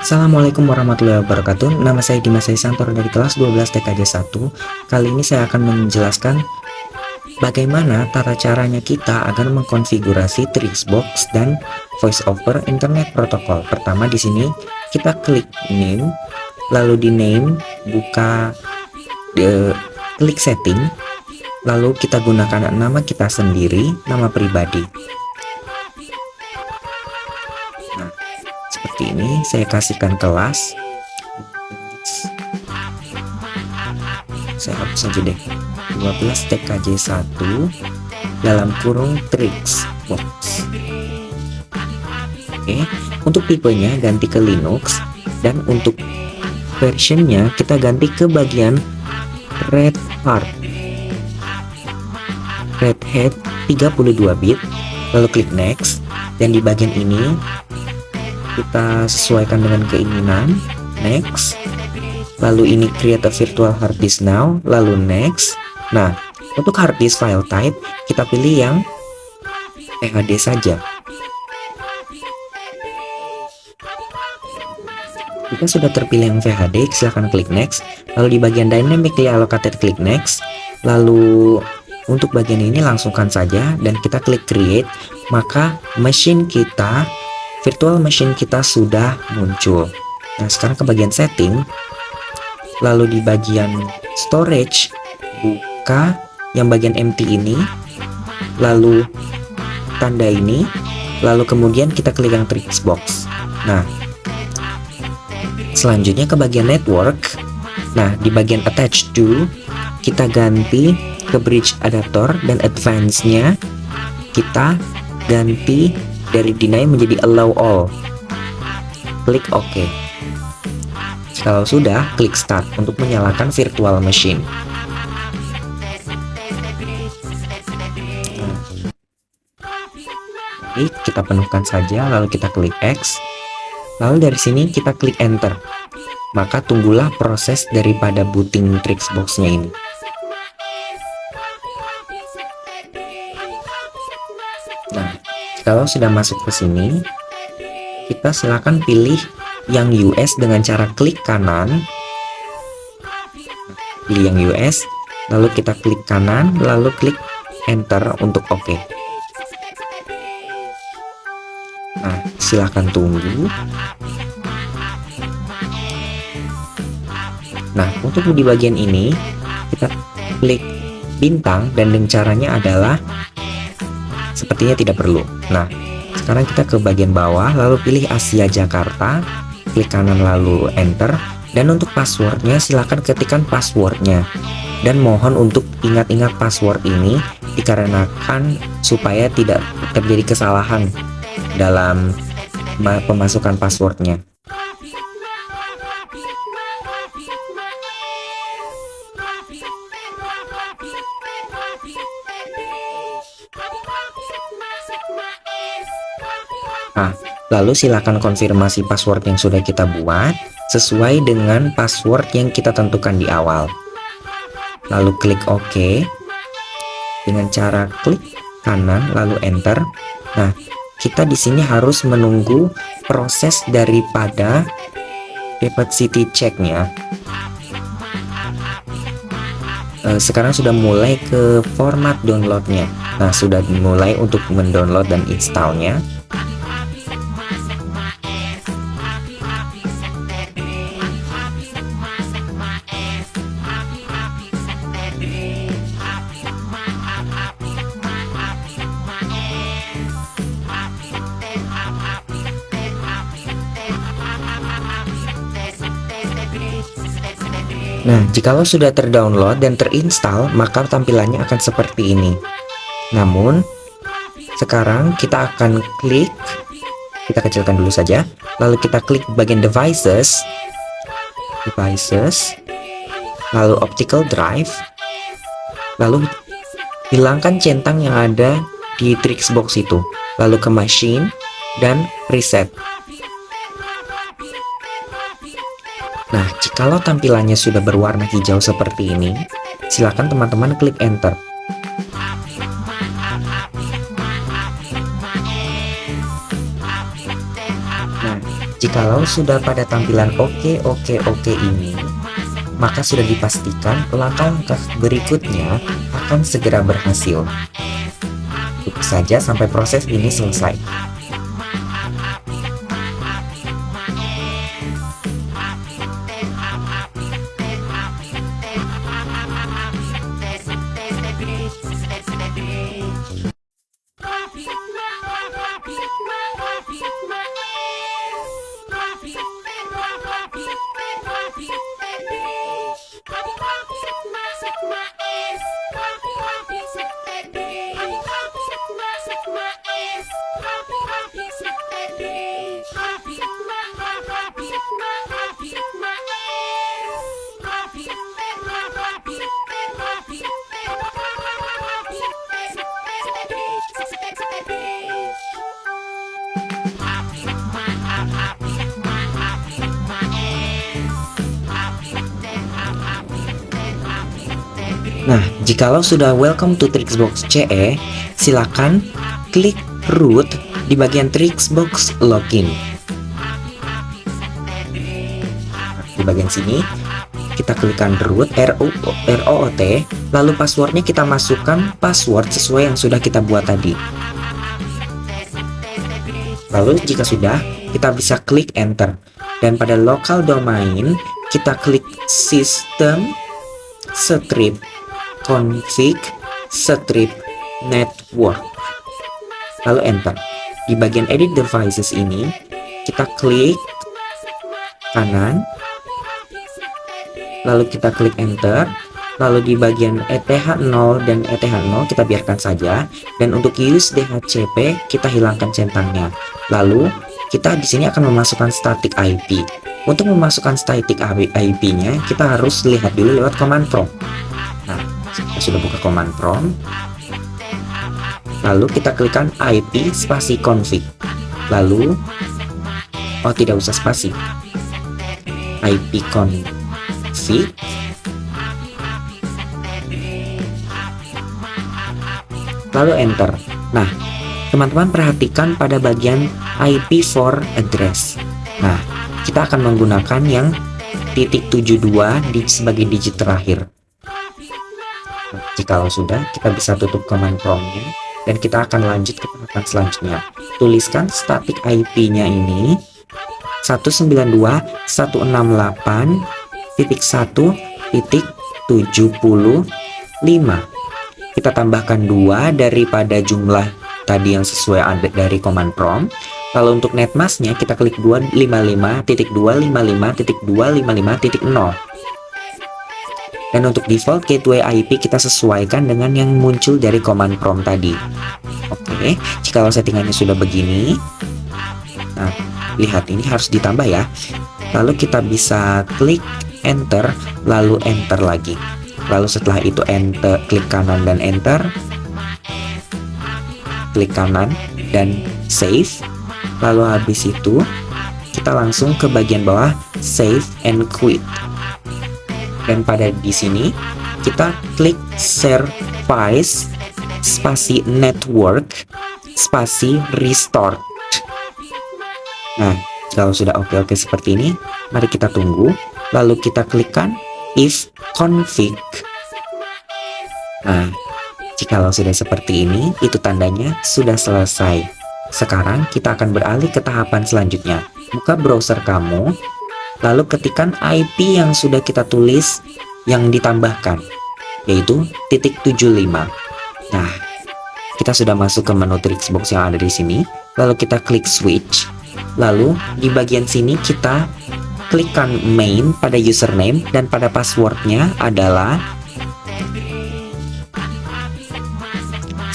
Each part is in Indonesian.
Assalamualaikum warahmatullahi wabarakatuh. Nama saya Dimas Santoro dari kelas 12 TKJ 1. Kali ini saya akan menjelaskan bagaimana tata caranya kita agar mengkonfigurasi Trixbox dan Voice over Internet Protocol. Pertama di sini kita klik name, lalu di name buka klik setting, lalu kita gunakan nama kita sendiri, nama pribadi. Nah, seperti ini saya kasihkan kelas. Saya hapus saja deh. 12 TKJ 1 dalam kurung Trixbox. Oke, untuk tipenya ganti ke Linux, dan untuk versionnya kita ganti ke bagian Red Hat 32 bit, lalu klik next, dan di bagian ini kita sesuaikan dengan keinginan, next, lalu ini create a virtual hard disk now, lalu next. Nah, untuk hard disk file type kita pilih yang VHD saja. Jika sudah terpilih yang VHD, silahkan klik next, lalu di bagian dynamically allocated klik next, lalu untuk bagian ini langsungkan saja dan kita klik create, maka virtual machine kita sudah muncul. Nah, sekarang ke bagian setting, lalu di bagian storage buka yang bagian empty ini, lalu tanda ini, lalu kemudian kita klik yang Trixbox. Nah, selanjutnya ke bagian network. Nah, di bagian attach to kita ganti ke bridge adapter, dan advance-nya kita ganti dari deny menjadi allow all. Klik OK. Kalau sudah, klik start untuk menyalakan virtual machine. Baik, kita penuhkan saja, lalu kita klik X. Lalu dari sini kita klik enter. Maka tunggulah proses daripada booting Trixbox-nya ini. Nah, kalau sudah masuk ke sini, kita silakan pilih yang US dengan cara klik kanan. Pilih yang US, lalu kita klik kanan, lalu klik enter untuk OK. Nah, silakan tunggu. Nah, untuk di bagian ini kita klik bintang, dan dengan caranya adalah sepertinya tidak perlu. Nah, sekarang kita ke bagian bawah, lalu pilih Asia Jakarta, klik kanan lalu enter, dan untuk passwordnya silahkan ketikkan passwordnya, dan mohon untuk ingat-ingat password ini dikarenakan supaya tidak terjadi kesalahan dalam pemasukan passwordnya. Nah, lalu silakan konfirmasi password yang sudah kita buat sesuai dengan password yang kita tentukan di awal. Lalu klik OK dengan cara klik kanan lalu enter. Nah, kita di sini harus menunggu proses daripada capacity check-nya. Sekarang sudah mulai ke format downloadnya. Nah, sudah mulai untuk mendownload dan installnya. Nah, jikalau sudah terdownload dan terinstall, maka tampilannya akan seperti ini. Namun, sekarang kita akan klik, kita kecilkan dulu saja, lalu kita klik bagian devices, lalu optical drive, lalu hilangkan centang yang ada di Trixbox itu, lalu ke machine, dan reset. Nah, jikalau tampilannya sudah berwarna hijau seperti ini, silakan teman-teman klik enter. jikalau sudah pada tampilan oke ini, maka sudah dipastikan langkah-langkah berikutnya akan segera berhasil. Tunggu saja sampai proses ini selesai. Nah, jikalau sudah welcome to Trixbox CE, silakan klik root di bagian Trixbox login. Di bagian sini kita klikkan root ROOT, lalu passwordnya kita masukkan password sesuai yang sudah kita buat tadi. Lalu jika sudah, kita bisa klik enter, dan pada local domain kita klik system strip config strip network, lalu enter. Di bagian edit devices ini kita klik kanan, lalu kita klik enter, lalu di bagian ETH0 dan ETH0 kita biarkan saja, dan untuk use DHCP kita hilangkan centangnya. Lalu kita di sini akan memasukkan static IP. Untuk memasukkan static IP-nya kita harus lihat dulu lewat command prompt. Nah, kita sudah buka command prompt, lalu kita klikkan IP spasi config, lalu tidak usah spasi, IP config, lalu enter. Nah, teman-teman perhatikan pada bagian IP for address. Nah, kita akan menggunakan yang .72 sebagai digit terakhir. Jikalau sudah, kita bisa tutup command prompt-nya dan kita akan lanjut ke tahapan selanjutnya. Tuliskan static IP-nya ini 192.168.1.75. Kita tambahkan 2 daripada jumlah tadi yang sesuai ada dari command prompt. Lalu untuk netmasknya kita klik 255.255.255.0. Dan untuk default gateway IP kita sesuaikan dengan yang muncul dari command prompt tadi. Oke, jika settingannya sudah begini, nah lihat ini harus ditambah ya. Lalu kita bisa klik enter, lalu enter lagi. Lalu setelah itu enter, klik kanan dan enter, klik kanan dan save. Lalu habis itu kita langsung ke bagian bawah save and quit. Dan pada di sini kita klik service spasi network spasi restart. Nah, kalau sudah oke seperti ini, mari kita tunggu. Lalu kita klikkan if config. Nah, jikalau sudah seperti ini, itu tandanya sudah selesai. Sekarang kita akan beralih ke tahapan selanjutnya. Buka browser kamu, lalu ketikkan IP yang sudah kita tulis yang ditambahkan, yaitu .75. Nah, kita sudah masuk ke menu Trixbox yang ada di sini. Lalu kita klik switch. Lalu di bagian sini kita klikkan main pada username, dan pada passwordnya adalah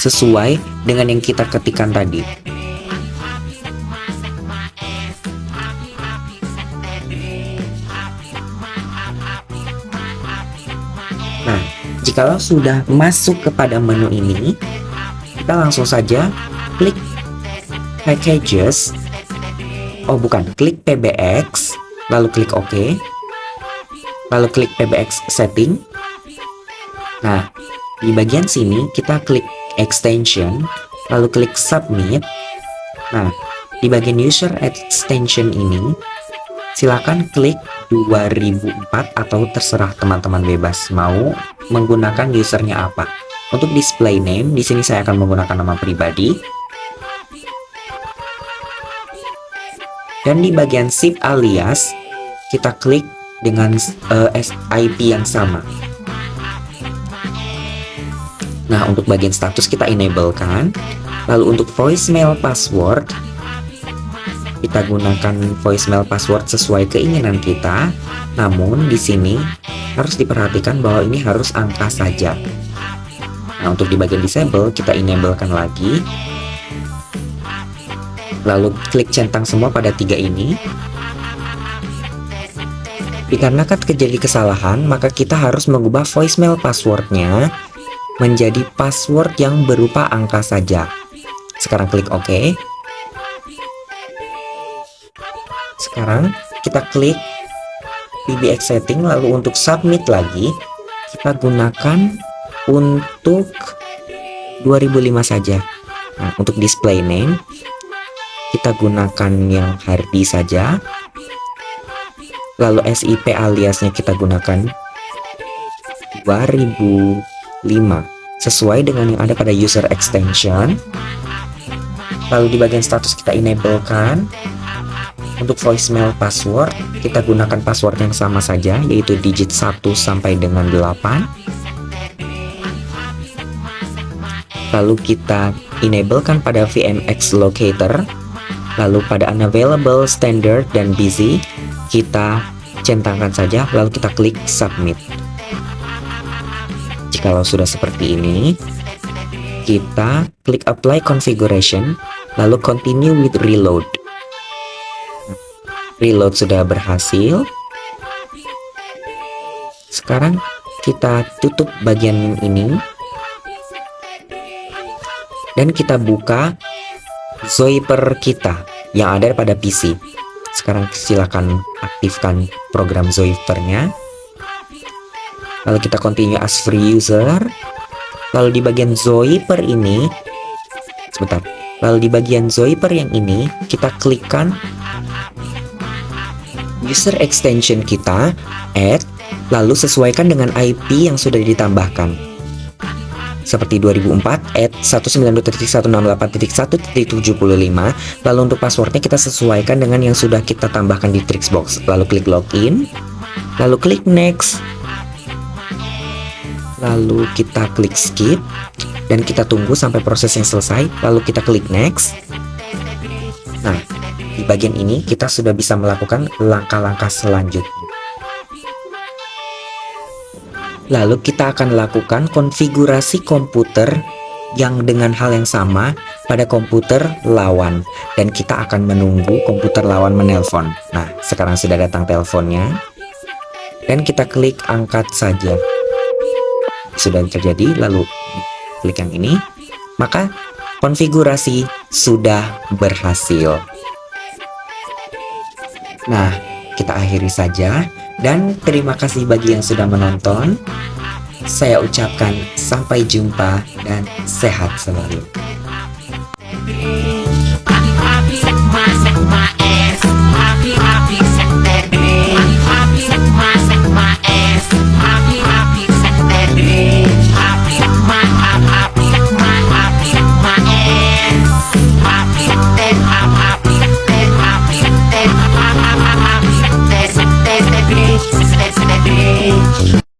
sesuai dengan yang kita ketikkan tadi. Nah, jikalau sudah masuk kepada menu ini, kita langsung saja klik packages. Klik PBX, lalu klik OK, lalu klik PBX setting. Nah, di bagian sini kita klik extension, lalu klik submit. Nah, di bagian user extension ini, silakan klik 2004 atau terserah teman-teman bebas mau menggunakan usernya apa. Untuk display name, di sini saya akan menggunakan nama pribadi. Dan di bagian SIP alias, kita klik dengan IP yang sama. Nah, untuk bagian status kita enablekan. Lalu untuk voicemail password, kita gunakan voicemail password sesuai keinginan kita. Namun di sini harus diperhatikan bahwa ini harus angka saja. Nah, untuk di bagian disable kita enablekan lagi. Lalu klik centang semua pada 3 ini. Dikarenakan terjadi kesalahan, maka kita harus mengubah voicemail passwordnya menjadi password yang berupa angka saja. Sekarang klik OK. Sekarang kita klik PBX setting, lalu untuk submit lagi kita gunakan untuk 2005 saja. Nah, untuk display name kita gunakan yang Hardi saja. Lalu SIP aliasnya kita gunakan 2005 sesuai dengan yang ada pada user extension. Lalu di bagian status kita enablekan. Untuk voicemail password kita gunakan password yang sama saja, yaitu digit 1 sampai dengan 8. Lalu kita enablekan pada VMX locator. Lalu pada unavailable, standard, dan busy kita centangkan saja, lalu kita klik submit. Jikalau sudah seperti ini, kita klik apply configuration, lalu continue with reload. Reload sudah berhasil. Sekarang kita tutup bagian ini dan kita buka Zoiper kita yang ada pada PC. Sekarang silakan aktifkan program Zoiper-nya. Lalu kita continue as free user. Lalu di bagian Zoiper ini, sebentar. Lalu di bagian Zoiper yang ini kita klikkan user extension kita, add, lalu sesuaikan dengan IP yang sudah ditambahkan. Seperti 2004 at 192.168.1.75. Lalu untuk passwordnya kita sesuaikan dengan yang sudah kita tambahkan di Trixbox. Lalu klik login, lalu klik next, lalu kita klik skip dan kita tunggu sampai prosesnya selesai. Lalu kita klik next. Nah, di bagian ini kita sudah bisa melakukan langkah-langkah selanjutnya. Lalu kita akan lakukan konfigurasi komputer yang dengan hal yang sama pada komputer lawan. Dan kita akan menunggu komputer lawan menelpon. Nah, sekarang sudah datang teleponnya. Dan kita klik angkat saja. Sudah terjadi, lalu klik yang ini. Maka konfigurasi sudah berhasil. Nah, kita akhiri saja. Dan terima kasih bagi yang sudah menonton. Saya ucapkan sampai jumpa dan sehat selalu.